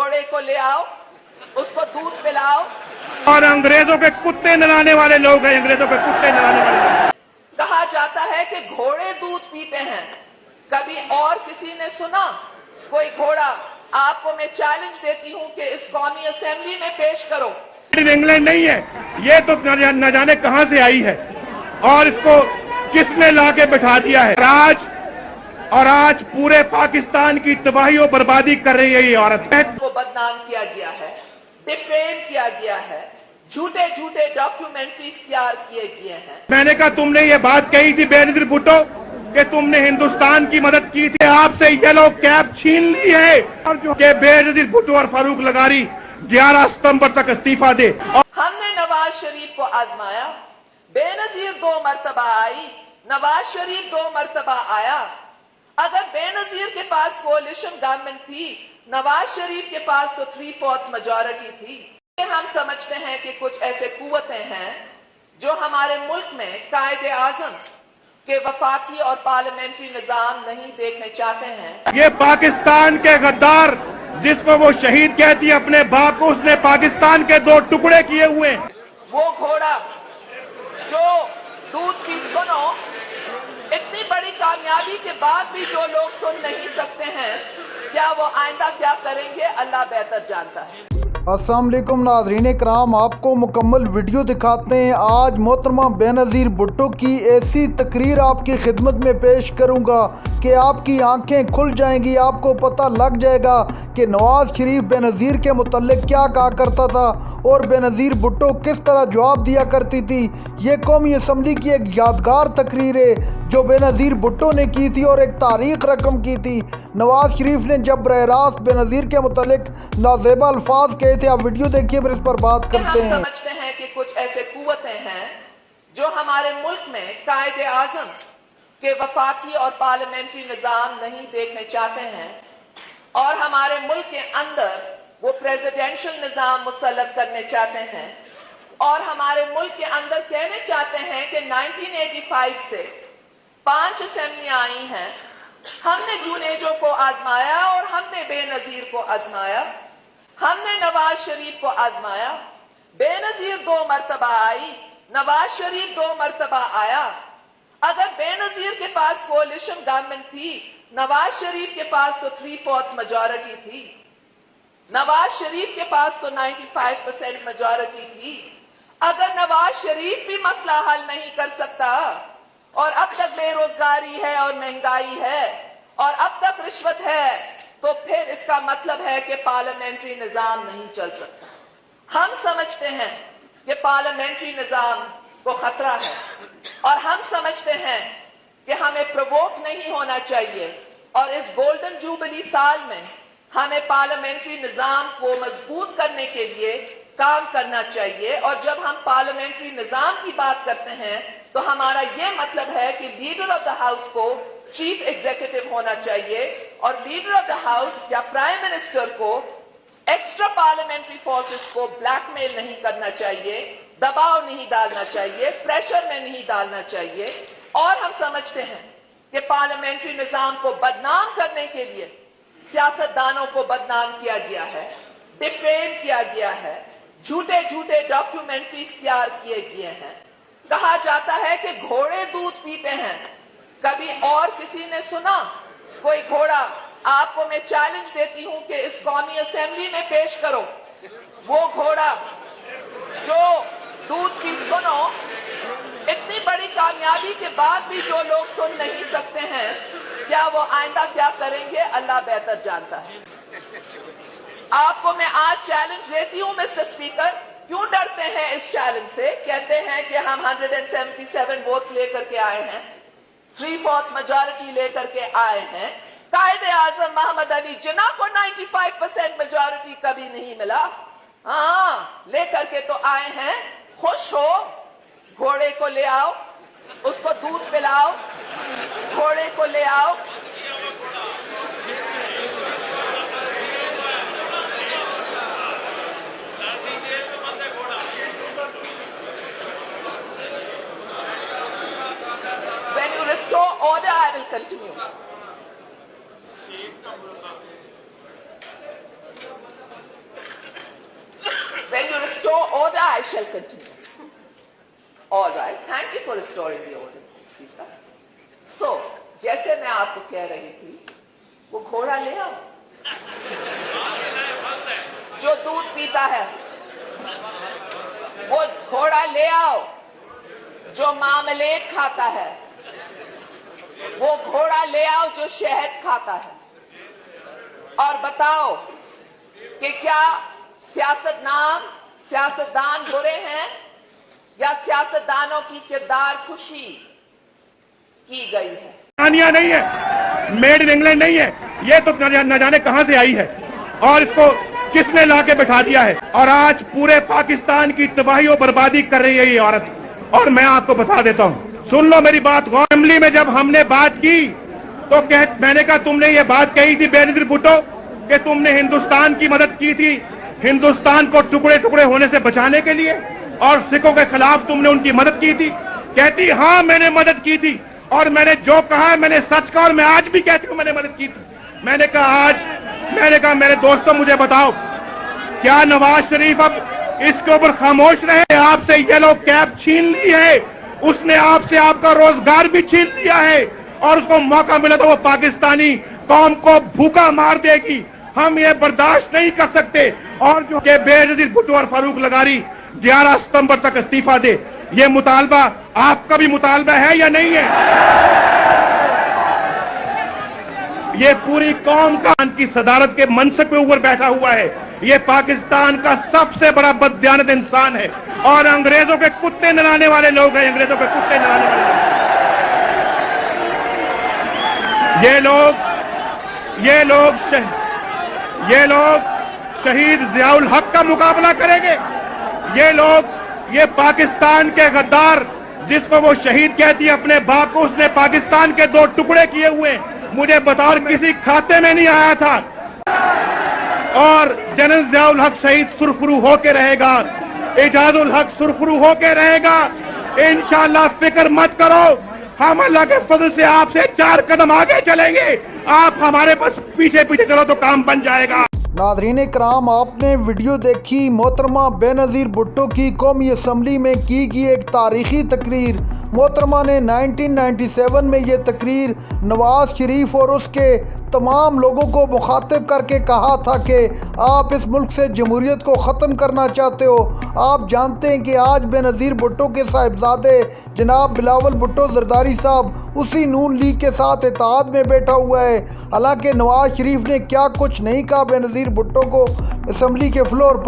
घोड़े को ले आओ, उसको दूध पिलाओ। और अंग्रेजों के कुत्ते नहलाने वाले लोग हैं, अंग्रेजों के कुत्ते नहलाने वाले लोग। कहा जाता है कि घोड़े दूध पीते हैं, कभी और किसी ने सुना कोई घोड़ा? आपको मैं चैलेंज देती हूं कि इस कौमी असेंबली में पेश करो। इंग्लैंड नहीं है ये, तो न जाने कहां से आई है और इसको किसने लाके बिठा दिया है। आज पूरे पाकिस्तान की तबाही और बर्बादी कर रही है ये औरत। को बदनाम किया गया है, डिफेम किया गया है, झूठे झूठे डॉक्यूमेंट्रीज तैयार किए गए हैं। मैंने कहा तुमने ये बात कही थी बेनजीर भुट्टो कि तुमने हिंदुस्तान की मदद की थी, आपसे येलो कैप छीन ली है कि बेनजीर भुट्टो और फारूक लगारी 11 सितंबर तक इस्तीफा दे। हमने नवाज शरीफ को आजमाया, बेनजीर 2 मरतबा आई, नवाज शरीफ 2 मरतबा आया। अगर बेनजीर के पास कोalition गवर्नमेंट थी, नवाज शरीफ के पास तो 3/4 मेजॉरिटी थी। हम समझते हैं कि कुछ ऐसे कुव्वतें हैं जो हमारे मुल्क में कायदे आजम के वफाकी और पार्लियामेंट्री निजाम नहीं देखने चाहते हैं। ये पाकिस्तान के गद्दार जिसको वो शहीद कहती है अपने बाप को, उसने पाकिस्तान के 2 टुकड़े किए हुए। वो घोड़ा जो दूध की सुनो, इतनी बड़ी कामयाबी के बाद भी जो लोग सुन नहीं सकते हैं, क्या वो आइंदा क्या करेंगे अल्लाह बेहतर जानता है। अस्सलाम वालेकुम नाज़रीन कराम, आपको मुकम्मल वीडियो दिखाते हैं। आज मोहतरमा बेनज़ीर भुट्टो की ऐसी तकरीर आपकी खिदमत में पेश करूंगा कि आपकी आंखें खुल जाएंगी। आपको पता लग जाएगा कि नवाज़ शरीफ बेनज़ीर के मुतल्लिक क्या कहा करता था और बेनज़ीर भुट्टो किस तरह जवाब दिया करती थी। ये कौमी असम्बली की एक यादगार तकरीर है जो बेनज़ीर भुट्टो ने की थी और एक तारीख़ रकम की थी। नवाज़ शरीफ ने जब बरह रास्त बेनज़ीर के मुतल्लिक नाज़ेबा अल्फाज कहे थे। आप वीडियो देखिए फिर इस पर बात करते हैं। हम समझते हैं कि कुछ ऐसे कुव्वतें हैं जो हमारे मुल्क में कायदे आजम के वफाकी और पार्लियामेंट्री निजाम नहीं देखने चाहते हैं और हमारे मुल्क के अंदर वो प्रेसिडेंशियल निजाम मुसल्लत करने चाहते हैं और हमारे मुल्क के अंदर कहने चाहते हैं कि 1985 से 5 असेंबलियां आई हैं। हमने जुनेजो को आजमाया और हमने बेनजीर को आजमाया, हमने नवाज शरीफ को आजमाया। बेनजीर 2 मरतबा आई, नवाज शरीफ 2 मरतबा आया। अगर बेनजीर के पास कोalition गवर्नमेंट थी, नवाज शरीफ के पास तो 3/4 मेजॉरिटी थी, नवाज शरीफ के पास तो 95% मेजॉरिटी थी। अगर नवाज शरीफ भी मसला हल नहीं कर सकता और अब तक बेरोजगारी है और महंगाई है और अब तक रिश्वत है, तो फिर इसका मतलब है कि पार्लियामेंट्री निजाम नहीं चल सकता। हम समझते हैं कि पार्लियामेंट्री निजाम को खतरा है और हम समझते हैं कि हमें प्रोवोक नहीं होना चाहिए और इस गोल्डन जुबली साल में हमें पार्लियामेंट्री निजाम को मजबूत करने के लिए काम करना चाहिए। और जब हम पार्लियामेंट्री निजाम की बात करते हैं तो हमारा यह मतलब है कि लीडर ऑफ द हाउस को चीफ एग्जीक्यूटिव होना चाहिए और लीडर ऑफ द हाउस या प्राइम मिनिस्टर को एक्स्ट्रा पार्लियामेंट्री फोर्सेस को ब्लैकमेल नहीं करना चाहिए, दबाव नहीं डालना चाहिए, प्रेशर में नहीं डालना चाहिए। और हम समझते हैं कि पार्लियामेंट्री निजाम को बदनाम करने के लिए सियासतदानों को बदनाम किया गया है, डिफेम किया गया है, झूठे झूठे डॉक्यूमेंट्रीज तैयार किए गए हैं। कहा जाता है कि घोड़े दूध पीते हैं, कभी और किसी ने सुना कोई घोड़ा? आपको मैं चैलेंज देती हूं कि इस कौमी असेंबली में पेश करो वो घोड़ा जो दूध की सुनो, इतनी बड़ी कामयाबी के बाद भी जो लोग सुन नहीं सकते हैं, क्या वो आइंदा क्या करेंगे अल्लाह बेहतर जानता है। आपको मैं आज चैलेंज देती हूं मिस्टर स्पीकर। क्यों डरते हैं इस चैलेंज से? कहते हैं कि हम 177 वोट्स लेकर के आए हैं, 3/4 मेजॉरिटी लेकर के आए हैं। कायदे आजम मोहम्मद अली जिन्ना को 95% मेजॉरिटी कभी नहीं मिला, हाँ लेकर के तो आए हैं। खुश हो, घोड़े को ले आओ, उसको दूध पिलाओ, घोड़े को ले आओ। When you restore order, I will continue. show order, I shall continue. All right. Thank you for restoring the order, Mr. Speaker. So, जैसे मैं आपको कह रही थी, वो घोड़ा ले आओ जो दूध पीता है, वो घोड़ा ले आओ जो मामलेट खाता है, वो घोड़ा ले आओ जो शहद खाता है, और बताओ कि क्या सियासतदान बुरे हैं या सियासतदानों की किरदार खुशी की गई है। पाकिस्तानिया नहीं है, मेड इन इंग्लैंड नहीं है, ये तो न जाने कहां से आई है और इसको किसने लाके बैठा दिया है, और आज पूरे पाकिस्तान की तबाही और बर्बादी कर रही है ये औरत। और मैं आपको बता देता हूं, सुन लो मेरी बात। असेंबली में जब हमने बात की तो मैंने कहा तुमने ये बात कही थी बेनजीर भुट्टो कि तुमने हिंदुस्तान की मदद की थी, हिंदुस्तान को टुकड़े टुकड़े होने से बचाने के लिए, और सिखों के खिलाफ तुमने उनकी मदद की थी। कहती हाँ मैंने मदद की थी, और मैंने जो कहा मैंने सच कहा, और मैं आज भी कहती हूँ मैंने मदद की थी। मैंने कहा मेरे दोस्तों मुझे बताओ, क्या नवाज शरीफ अब इसके ऊपर खामोश रहे? आपसे येलो कैप छीन ली है, उसने आपसे आपका रोजगार भी छीन लिया है, और उसको मौका मिला तो वो पाकिस्तानी कौम को भूखा मार देगी। हम ये बर्दाश्त नहीं कर सकते। और जो कि बेनजीर भुट्टो और फारूक लगारी 11 सितंबर तक इस्तीफा दे, ये मुतालबा आपका भी मुतालबा है या नहीं है? ये पूरी कौम का की सदारत के मनसब पे ऊपर बैठा हुआ है। ये पाकिस्तान का सबसे बड़ा बददियानत इंसान है, और अंग्रेजों के कुत्ते नहलाने वाले लोग हैं, अंग्रेजों के कुत्ते नहलाने वाले लोग। ये लोग शहीद जियाउल हक का मुकाबला करेंगे। ये पाकिस्तान के गद्दार, जिसको वो शहीद कहती है अपने बाप को, उसने पाकिस्तान के 2 टुकड़े किए हुए, मुझे बताओ किसी खाते में नहीं आया था। और जनरल जियाउल हक शहीद सुरखरू होके रहेगा, एजाजुल हक सुरखरू होके रहेगा। इंशाअल्लाह फिक्र मत करो, हम अल्लाह के फजल से आपसे 4 कदम आगे चलेंगे। आप हमारे बस पीछे पीछे चलो तो काम बन जाएगा। नाज़रीन कराम, आपने वीडियो देखी मोहतरमा बेनज़ीर भुट्टो की कौमी असम्बली में की गई एक तारीखी तकरीर। मोहतरमा ने 1997 में ये तकरीर नवाज शरीफ और उसके तमाम लोगों को मुखातिब करके कहा था कि आप इस मुल्क से जमहूरियत को ख़त्म करना चाहते हो। आप जानते हैं कि आज बेनज़ीर भुट्टो के साहिबजादे जनाब बिलावल भुट्टो ज़रदारी साहब उसी नून लीग के साथ इत्तेहाद में बैठा हुआ है। हालांकि नवाज शरीफ ने क्या कुछ नहीं कहा बेनज़ीर भुट्टो को असम्बली के फ्लोर पर।